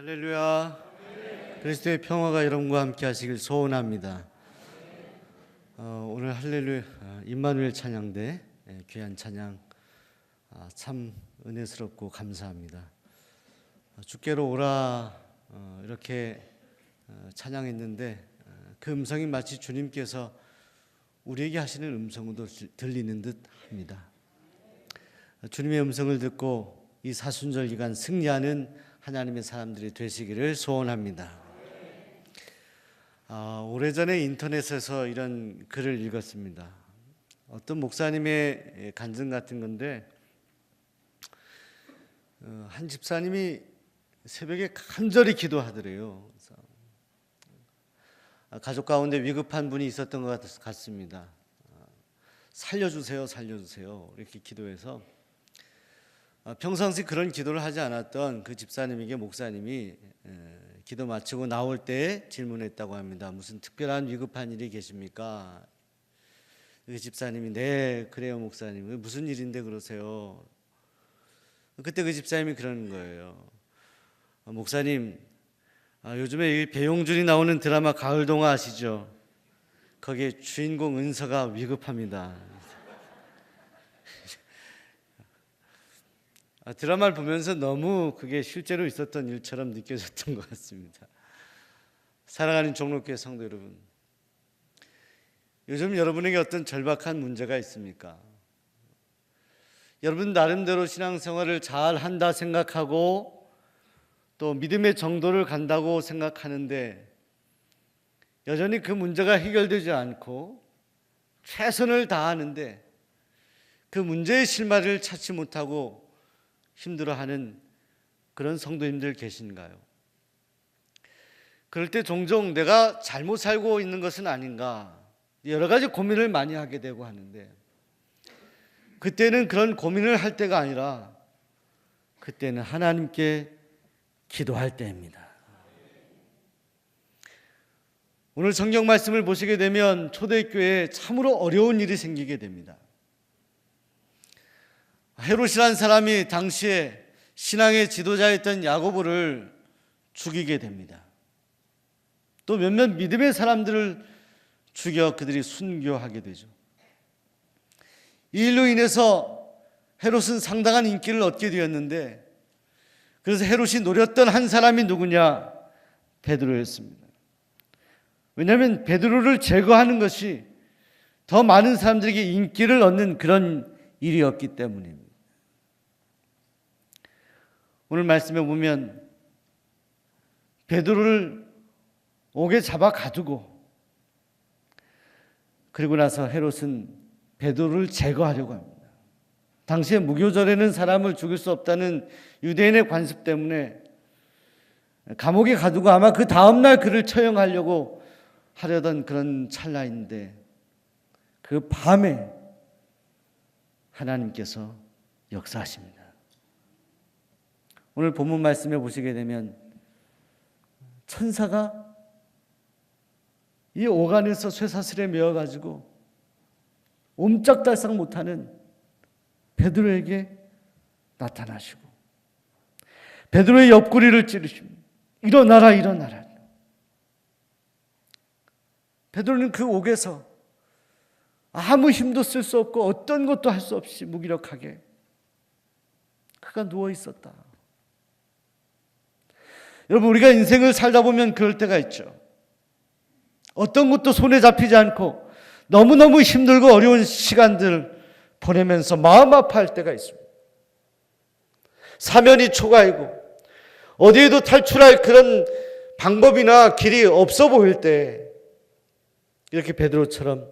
할렐루야. 그리스도의 평화가 여러분과 함께 하시길 소원합니다. 오늘 할렐루야 임마누엘 찬양대 귀한 찬양 참 은혜스럽고 감사합니다. 주께로 오라 이렇게 찬양했는데 그 음성이 마치 주님께서 우리에게 하시는 음성으로 들리는 듯 합니다. 주님의 음성을 듣고 이 사순절 기간 승리하는 하나님의 사람들이 되시기를 소원합니다. 오래전에 인터넷에서 이런 글을 읽었습니다. 어떤 목사님의 간증 같은 건데 한 집사님이 새벽에 간절히 기도하더래요. 그래서 가족 가운데 위급한 분이 있었던 것 같습니다. 살려주세요, 살려주세요 이렇게 기도해서 평상시 그런 기도를 하지 않았던 그 집사님에게 목사님이 기도 마치고 나올 때 질문했다고 합니다. 무슨 특별한 위급한 일이 계십니까? 그 집사님이 네 그래요 목사님. 무슨 일인데 그러세요? 그때 그 집사님이 그러는 거예요. 목사님 요즘에 배용준이 나오는 드라마 가을동화 아시죠? 거기에 주인공 은서가 위급합니다. 드라마를 보면서 너무 그게 실제로 있었던 일처럼 느껴졌던 것 같습니다. 사랑하는 종로교회 성도 여러분, 요즘 여러분에게 어떤 절박한 문제가 있습니까? 여러분 나름대로 신앙생활을 잘 한다 생각하고 또 믿음의 정도를 간다고 생각하는데 여전히 그 문제가 해결되지 않고 최선을 다하는데 그 문제의 실마리를 찾지 못하고 힘들어하는 그런 성도님들 계신가요? 그럴 때 종종 내가 잘못 살고 있는 것은 아닌가 여러 가지 고민을 많이 하게 되고 하는데 그때는 그런 고민을 할 때가 아니라 그때는 하나님께 기도할 때입니다. 오늘 성경 말씀을 보시게 되면 초대교회에 참으로 어려운 일이 생기게 됩니다. 헤롯이라는 사람이 당시에 신앙의 지도자였던 야고보를 죽이게 됩니다. 또 몇몇 믿음의 사람들을 죽여 그들이 순교하게 되죠. 이 일로 인해서 헤롯은 상당한 인기를 얻게 되었는데 그래서 헤롯이 노렸던 한 사람이 누구냐? 베드로였습니다. 왜냐하면 베드로를 제거하는 것이 더 많은 사람들에게 인기를 얻는 그런 일이었기 때문입니다. 오늘 말씀에 보면 베드로를 옥에 잡아 가두고 그리고 나서 헤롯은 베드로를 제거하려고 합니다. 당시에 무교절에는 사람을 죽일 수 없다는 유대인의 관습 때문에 감옥에 가두고 아마 그 다음날 그를 처형하려고 하려던 그런 찰나인데 그 밤에 하나님께서 역사하십니다. 오늘 본문 말씀에 보시게 되면 천사가 이 오간에서 쇠사슬에 메어가지고 옴짝달싹 못하는 베드로에게 나타나시고 베드로의 옆구리를 찌르십니다. 일어나라 일어나라. 베드로는 그 옥에서 아무 힘도 쓸 수 없고 어떤 것도 할 수 없이 무기력하게 그가 누워 있었다. 여러분 우리가 인생을 살다 보면 그럴 때가 있죠. 어떤 것도 손에 잡히지 않고 너무너무 힘들고 어려운 시간들 보내면서 마음 아파할 때가 있습니다. 사면이 초과이고 어디에도 탈출할 그런 방법이나 길이 없어 보일 때 이렇게 베드로처럼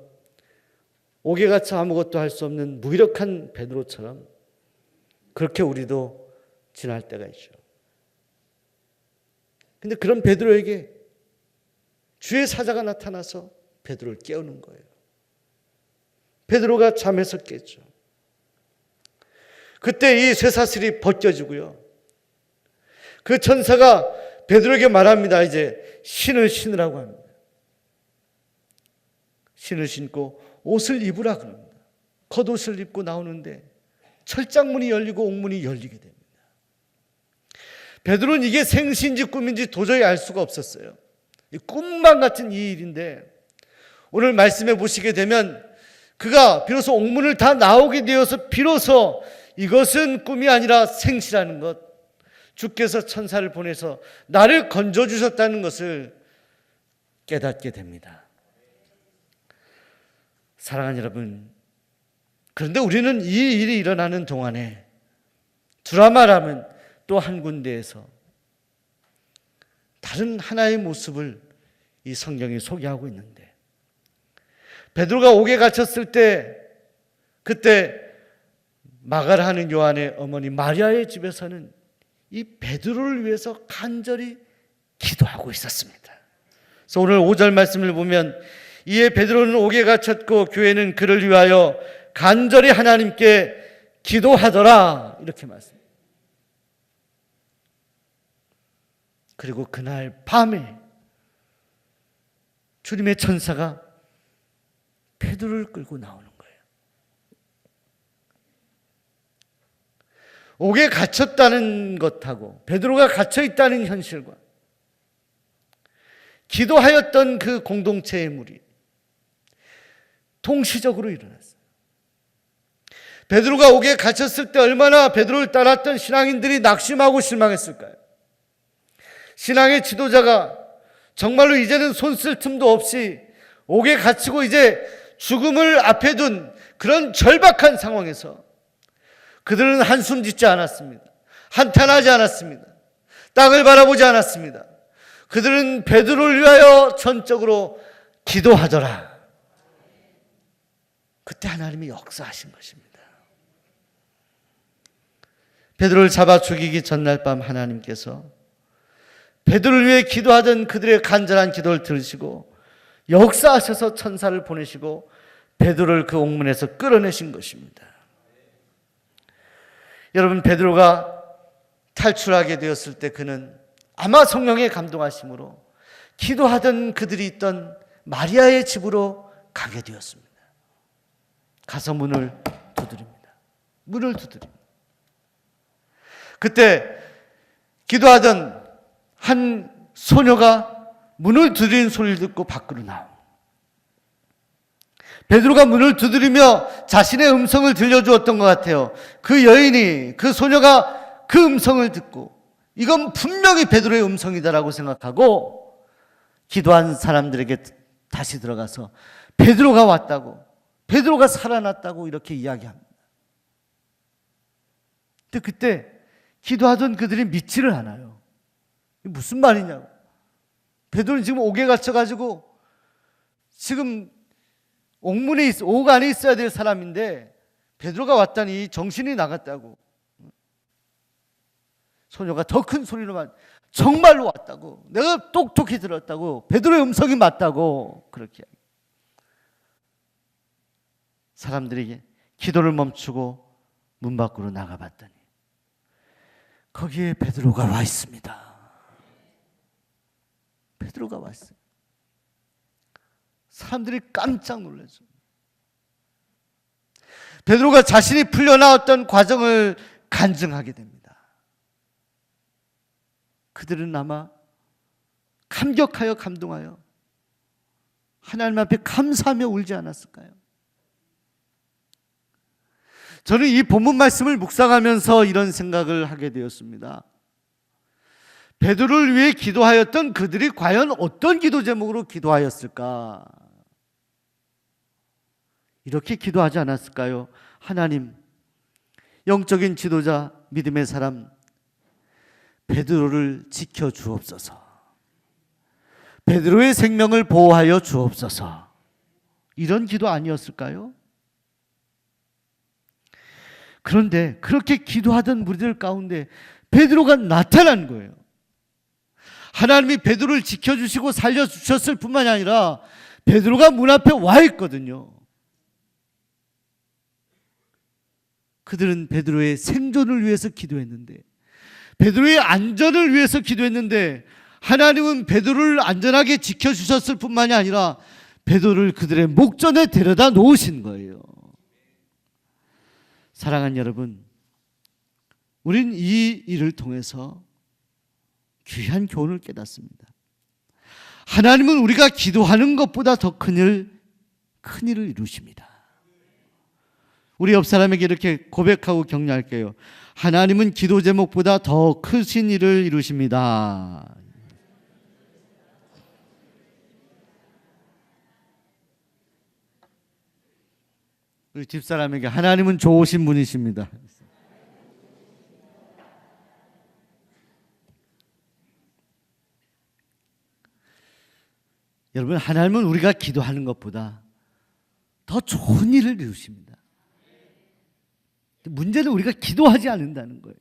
옥에 갇혀 아무것도 할 수 없는 무기력한 베드로처럼 그렇게 우리도 지날 때가 있죠. 근데 그런 베드로에게 주의 사자가 나타나서 베드로를 깨우는 거예요. 베드로가 잠에서 깼죠. 그때 이 쇠사슬이 벗겨지고요. 그 천사가 베드로에게 말합니다. 이제 신을 신으라고 합니다. 신을 신고 옷을 입으라 그럽니다. 겉옷을 입고 나오는데 철장문이 열리고 옥문이 열리게 됩니다. 베드로는 이게 생시인지 꿈인지 도저히 알 수가 없었어요. 꿈만 같은 이 일인데 오늘 말씀해 보시게 되면 그가 비로소 옥문을 다 나오게 되어서 비로소 이것은 꿈이 아니라 생시라는 것, 주께서 천사를 보내서 나를 건져주셨다는 것을 깨닫게 됩니다. 사랑하는 여러분, 그런데 우리는 이 일이 일어나는 동안에 드라마라면 또 한 군데에서 다른 하나의 모습을 이 성경이 소개하고 있는데, 베드로가 옥에 갇혔을 때 그때 마가라 하는 요한의 어머니 마리아의 집에서는 이 베드로를 위해서 간절히 기도하고 있었습니다. 그래서 오늘 5절 말씀을 보면 이에 베드로는 옥에 갇혔고 교회는 그를 위하여 간절히 하나님께 기도하더라 이렇게 말씀합니다. 그리고 그날 밤에 주님의 천사가 베드로를 끌고 나오는 거예요. 옥에 갇혔다는 것하고 베드로가 갇혀 있다는 현실과 기도하였던 그 공동체의 물이 동시적으로 일어났어요. 베드로가 옥에 갇혔을 때 얼마나 베드로를 따랐던 신앙인들이 낙심하고 실망했을까요? 신앙의 지도자가 정말로 이제는 손 쓸 틈도 없이 옥에 갇히고 이제 죽음을 앞에 둔 그런 절박한 상황에서 그들은 한숨 짓지 않았습니다. 한탄하지 않았습니다. 땅을 바라보지 않았습니다. 그들은 베드로를 위하여 전적으로 기도하더라. 그때 하나님이 역사하신 것입니다. 베드로를 잡아 죽이기 전날 밤 하나님께서 베드로를 위해 기도하던 그들의 간절한 기도를 들으시고 역사하셔서 천사를 보내시고 베드로를 그 옥문에서 끌어내신 것입니다. 여러분, 베드로가 탈출하게 되었을 때 그는 아마 성령의 감동하심으로 기도하던 그들이 있던 마리아의 집으로 가게 되었습니다. 가서 문을 두드립니다. 문을 두드립니다. 그때 기도하던 한 소녀가 문을 두드리는 소리를 듣고 밖으로 나옵니다. 베드로가 문을 두드리며 자신의 음성을 들려주었던 것 같아요. 그 여인이, 그 소녀가 그 음성을 듣고 이건 분명히 베드로의 음성이다라고 생각하고 기도한 사람들에게 다시 들어가서 베드로가 왔다고, 베드로가 살아났다고 이렇게 이야기합니다. 근데 그때 기도하던 그들이 믿지를 않아요. 이게 무슨 말이냐고. 베드로는 지금 옥에 갇혀가지고 지금 옥문에 옥 안에 있어야 될 사람인데 베드로가 왔다니 정신이 나갔다고. 소녀가 더 큰 소리로 말, 정말로 왔다고, 내가 똑똑히 들었다고, 베드로의 음성이 맞다고 그렇게 사람들에게 기도를 멈추고 문 밖으로 나가봤더니 거기에 베드로가 와 있습니다. 베드로가 왔어요. 사람들이 깜짝 놀랐어요. 베드로가 자신이 풀려나왔던 과정을 간증하게 됩니다. 그들은 아마 감격하여 감동하여 하나님 앞에 감사하며 울지 않았을까요? 저는 이 본문 말씀을 묵상하면서 이런 생각을 하게 되었습니다. 베드로를 위해 기도하였던 그들이 과연 어떤 기도 제목으로 기도하였을까? 이렇게 기도하지 않았을까요? 하나님, 영적인 지도자, 믿음의 사람 베드로를 지켜 주옵소서. 베드로의 생명을 보호하여 주옵소서. 이런 기도 아니었을까요? 그런데 그렇게 기도하던 무리들 가운데 베드로가 나타난 거예요. 하나님이 베드로를 지켜주시고 살려주셨을 뿐만이 아니라 베드로가 문 앞에 와 있거든요. 그들은 베드로의 생존을 위해서 기도했는데, 베드로의 안전을 위해서 기도했는데, 하나님은 베드로를 안전하게 지켜주셨을 뿐만이 아니라 베드로를 그들의 목전에 데려다 놓으신 거예요. 사랑하는 여러분, 우린 이 일을 통해서 귀한 교훈을 깨닫습니다. 하나님은 우리가 기도하는 것보다 더 큰일을 이루십니다. 우리 옆 사람에게 이렇게 고백하고 격려할게요. 하나님은 기도 제목보다 더 크신 일을 이루십니다. 우리 집사람에게 하나님은 좋으신 분이십니다. 여러분, 하나님은 우리가 기도하는 것보다 더 좋은 일을 이루십니다. 문제는 우리가 기도하지 않는다는 거예요.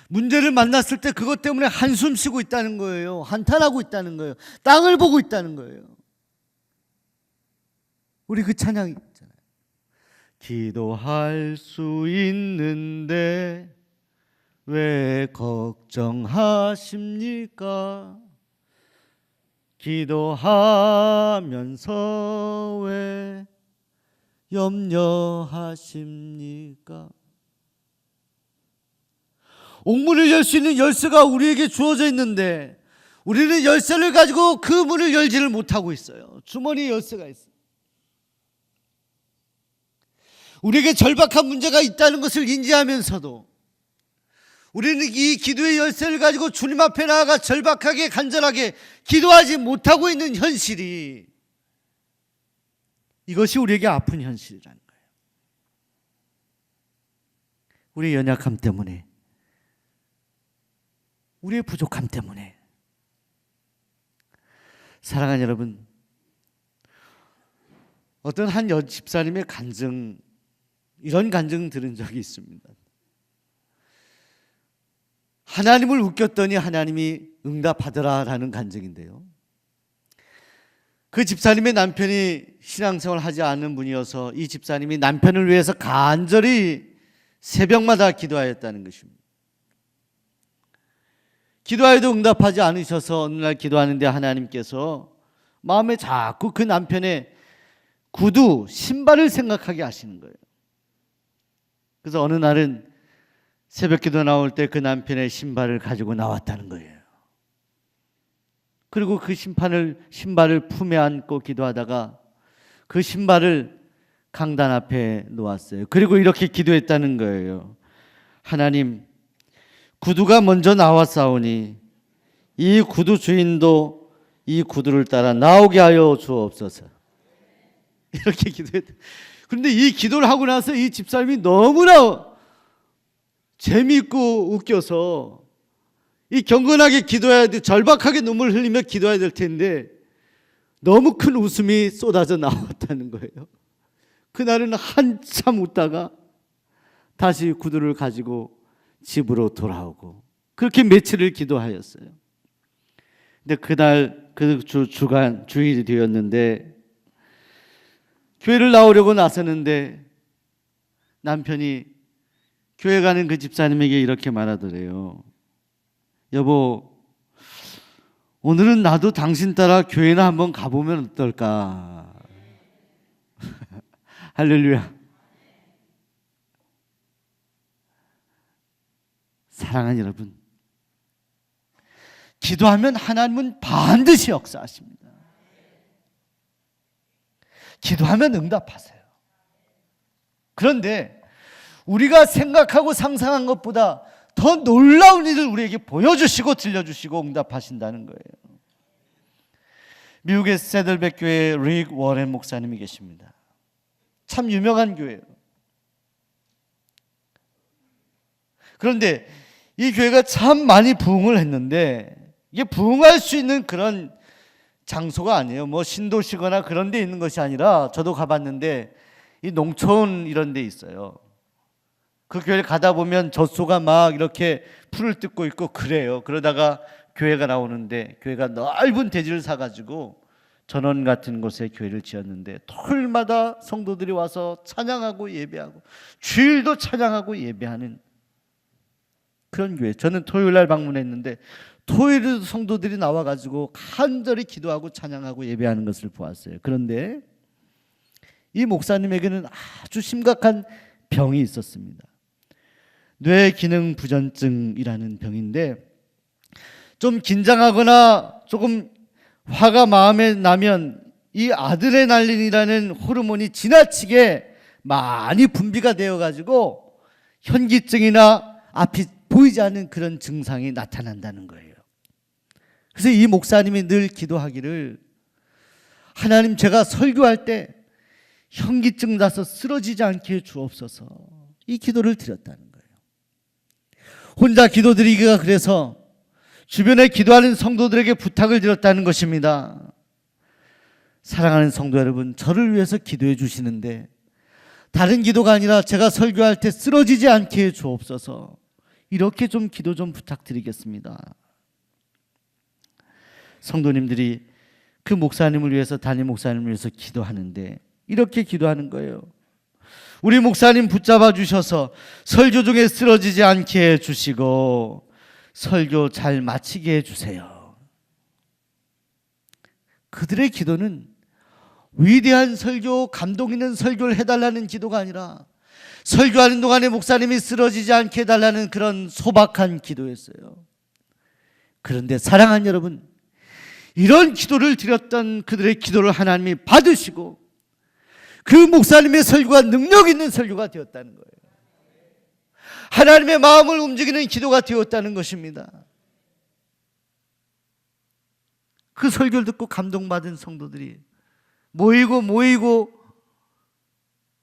문제를 만났을 때 그것 때문에 한숨 쉬고 있다는 거예요. 한탄하고 있다는 거예요. 땅을 보고 있다는 거예요. 우리 그 찬양이 있잖아요. 기도할 수 있는데 왜 걱정하십니까? 기도하면서 왜 염려하십니까? 옥문을 열 수 있는 열쇠가 우리에게 주어져 있는데 우리는 열쇠를 가지고 그 문을 열지를 못하고 있어요. 주머니에 열쇠가 있어요. 우리에게 절박한 문제가 있다는 것을 인지하면서도 우리는 이 기도의 열쇠를 가지고 주님 앞에 나아가 절박하게 간절하게 기도하지 못하고 있는 현실이, 이것이 우리에게 아픈 현실이라는 거예요. 우리의 연약함 때문에, 우리의 부족함 때문에. 사랑하는 여러분, 어떤 한 집사님의 간증, 이런 간증 들은 적이 있습니다. 하나님을 웃겼더니 하나님이 응답하더라라는 간증인데요. 그 집사님의 남편이 신앙생활을 하지 않는 분이어서 이 집사님이 남편을 위해서 간절히 새벽마다 기도하였다는 것입니다. 기도하여도 응답하지 않으셔서 어느 날 기도하는데 하나님께서 마음에 자꾸 그 남편의 구두, 신발을 생각하게 하시는 거예요. 그래서 어느 날은 새벽 기도 나올 때 그 남편의 신발을 가지고 나왔다는 거예요. 그리고 그 신발을 품에 안고 기도하다가 그 신발을 강단 앞에 놓았어요. 그리고 이렇게 기도했다는 거예요. 하나님, 구두가 먼저 나왔사오니 이 구두 주인도 이 구두를 따라 나오게 하여 주옵소서. 이렇게 기도했다. 그런데 이 기도를 하고 나서 이 집사람이 너무나 재미있고 웃겨서 이 경건하게 기도해야 돼, 절박하게 눈물을 흘리며 기도해야 될 텐데 너무 큰 웃음이 쏟아져 나왔다는 거예요. 그날은 한참 웃다가 다시 구두를 가지고 집으로 돌아오고 그렇게 며칠을 기도하였어요. 근데 그날 그 주일이 되었는데 교회를 나오려고 나서는데 남편이 교회 가는 그 집사님에게 이렇게 말하더래요. 여보, 오늘은 나도 당신 따라 교회나 한번 가보면 어떨까? 할렐루야. 사랑하는 여러분, 기도하면 하나님은 반드시 역사하십니다. 기도하면 응답하세요. 그런데 우리가 생각하고 상상한 것보다 더 놀라운 일을 우리에게 보여주시고 들려주시고 응답하신다는 거예요. 미국의 세들백 교회에 릭 워렌 목사님이 계십니다. 참 유명한 교회예요. 그런데 이 교회가 참 많이 부흥을 했는데 이게 부흥할 수 있는 그런 장소가 아니에요. 뭐 신도시거나 그런 데 있는 것이 아니라 저도 가봤는데 이 농촌 이런 데 있어요. 그 교회를 가다 보면 젖소가 막 이렇게 풀을 뜯고 있고 그래요. 그러다가 교회가 나오는데 교회가 넓은 대지를 사가지고 전원 같은 곳에 교회를 지었는데 토요일마다 성도들이 와서 찬양하고 예배하고 주일도 찬양하고 예배하는 그런 교회. 저는 토요일날 방문했는데 토요일에도 성도들이 나와가지고 간절히 기도하고 찬양하고 예배하는 것을 보았어요. 그런데 이 목사님에게는 아주 심각한 병이 있었습니다. 뇌기능 부전증이라는 병인데, 좀 긴장하거나 조금 화가 마음에 나면 이 아드레날린이라는 호르몬이 지나치게 많이 분비가 되어 가지고 현기증이나 앞이 보이지 않는 그런 증상이 나타난다는 거예요. 그래서 이 목사님이 늘 기도하기를, 하나님, 제가 설교할 때 현기증 나서 쓰러지지 않게 주옵소서, 이 기도를 드렸다는 거예요. 혼자 기도드리기가 그래서 주변에 기도하는 성도들에게 부탁을 드렸다는 것입니다. 사랑하는 성도 여러분, 저를 위해서 기도해 주시는데 다른 기도가 아니라 제가 설교할 때 쓰러지지 않게 해 주옵소서, 이렇게 좀 기도 좀 부탁드리겠습니다. 성도님들이 그 목사님을 위해서, 담임 목사님을 위해서 기도하는데 이렇게 기도하는 거예요. 우리 목사님 붙잡아 주셔서 설교 중에 쓰러지지 않게 해 주시고 설교 잘 마치게 해 주세요. 그들의 기도는 위대한 설교, 감동 있는 설교를 해달라는 기도가 아니라 설교하는 동안에 목사님이 쓰러지지 않게 해달라는 그런 소박한 기도였어요. 그런데 사랑하는 여러분, 이런 기도를 드렸던 그들의 기도를 하나님이 받으시고 그 목사님의 설교가 능력 있는 설교가 되었다는 거예요. 하나님의 마음을 움직이는 기도가 되었다는 것입니다. 그 설교를 듣고 감동받은 성도들이 모이고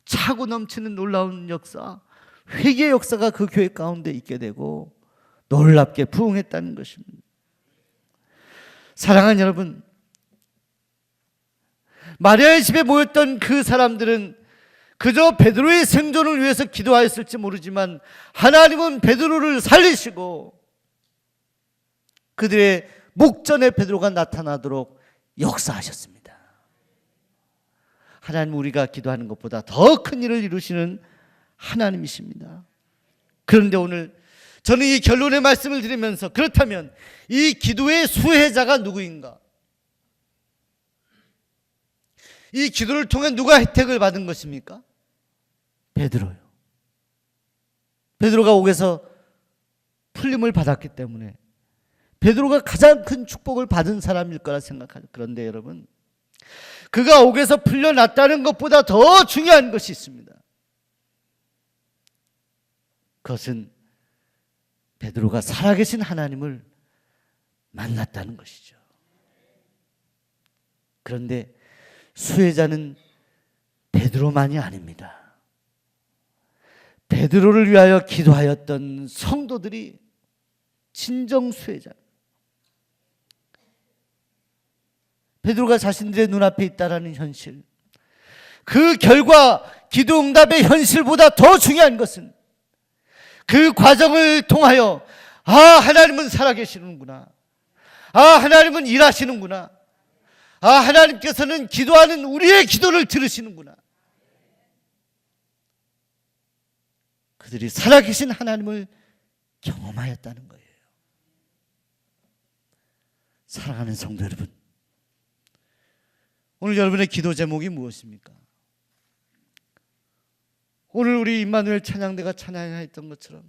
차고 넘치는 놀라운 역사, 회개의 역사가 그 교회 가운데 있게 되고 놀랍게 부흥했다는 것입니다. 사랑하는 여러분, 마리아의 집에 모였던 그 사람들은 그저 베드로의 생존을 위해서 기도하였을지 모르지만 하나님은 베드로를 살리시고 그들의 목전에 베드로가 나타나도록 역사하셨습니다. 하나님, 우리가 기도하는 것보다 더 큰 일을 이루시는 하나님이십니다. 그런데 오늘 저는 이 결론의 말씀을 드리면서, 그렇다면 이 기도의 수혜자가 누구인가? 이 기도를 통해 누가 혜택을 받은 것입니까? 베드로요. 베드로가 옥에서 풀림을 받았기 때문에 베드로가 가장 큰 축복을 받은 사람일 거라 생각하죠. 그런데 여러분, 그가 옥에서 풀려났다는 것보다 더 중요한 것이 있습니다. 그것은 베드로가 살아계신 하나님을 만났다는 것이죠. 그런데 수혜자는 베드로만이 아닙니다. 베드로를 위하여 기도하였던 성도들이 진정 수혜자. 베드로가 자신들의 눈앞에 있다라는 현실, 그 결과, 기도응답의 현실보다 더 중요한 것은 그 과정을 통하여 하나님은 살아계시는구나, 하나님은 일하시는구나, 하나님께서는 기도하는 우리의 기도를 들으시는구나, 그들이 살아계신 하나님을 경험하였다는 거예요. 사랑하는 성도 여러분, 오늘 여러분의 기도 제목이 무엇입니까? 오늘 우리 임마누엘 찬양대가 찬양했던 것처럼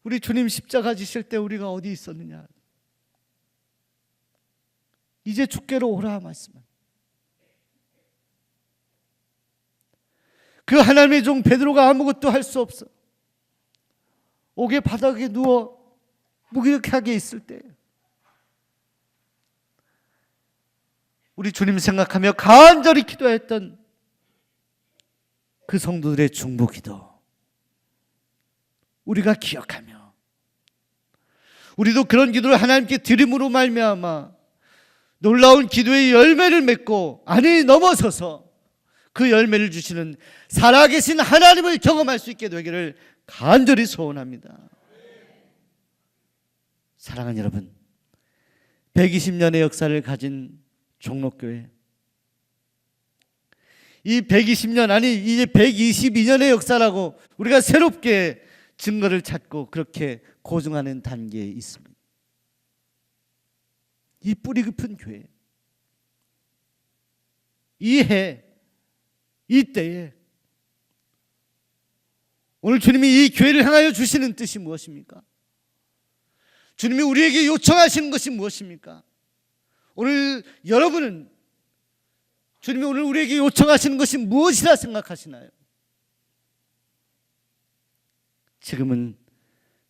우리 주님 십자가 지실 때 우리가 어디 있었느냐? 이제 주께로 오라 말씀은, 그 하나님의 종 베드로가 아무것도 할 수 없어 옥의 바닥에 누워 무기력하게 있을 때 우리 주님 생각하며 간절히 기도했던 그 성도들의 중보기도 우리가 기억하며 우리도 그런 기도를 하나님께 드림으로 말미암아 놀라운 기도의 열매를 맺고 아니 넘어서서 그 열매를 주시는 살아계신 하나님을 경험할 수 있게 되기를 간절히 소원합니다. 사랑하는 여러분, 120년의 역사를 가진 종록교회, 이 120년 아니 이제 122년의 역사라고 우리가 새롭게 증거를 찾고 그렇게 고증하는 단계에 있습니다. 이 뿌리 깊은 교회, 이 해, 이 때에 오늘 주님이 이 교회를 향하여 주시는 뜻이 무엇입니까? 주님이 우리에게 요청하시는 것이 무엇입니까? 오늘 여러분은 주님이 오늘 우리에게 요청하시는 것이 무엇이라 생각하시나요? 지금은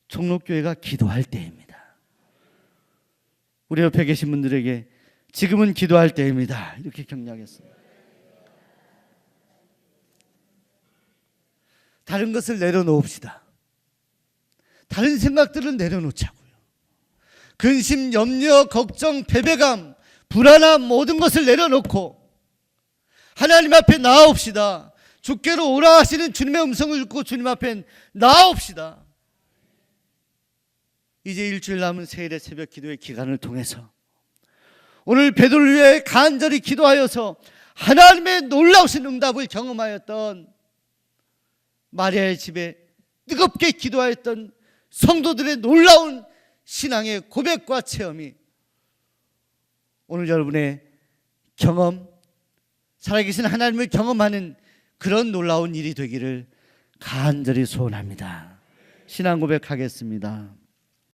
종로교회가 기도할 때입니다. 우리 옆에 계신 분들에게 지금은 기도할 때입니다. 이렇게 격려하겠습니다. 다른 것을 내려놓읍시다. 다른 생각들은 내려놓자고요. 근심, 염려, 걱정, 패배감, 불안함 모든 것을 내려놓고 하나님 앞에 나아옵시다. 주께로 오라 하시는 주님의 음성을 듣고 주님 앞에 나아옵시다. 이제 일주일 남은 세일의 새벽 기도의 기간을 통해서 오늘 베드로를 위해 간절히 기도하여서 하나님의 놀라우신 응답을 경험하였던 마리아의 집에 뜨겁게 기도하였던 성도들의 놀라운 신앙의 고백과 체험이 오늘 여러분의 경험, 살아계신 하나님을 경험하는 그런 놀라운 일이 되기를 간절히 소원합니다. 신앙 고백하겠습니다.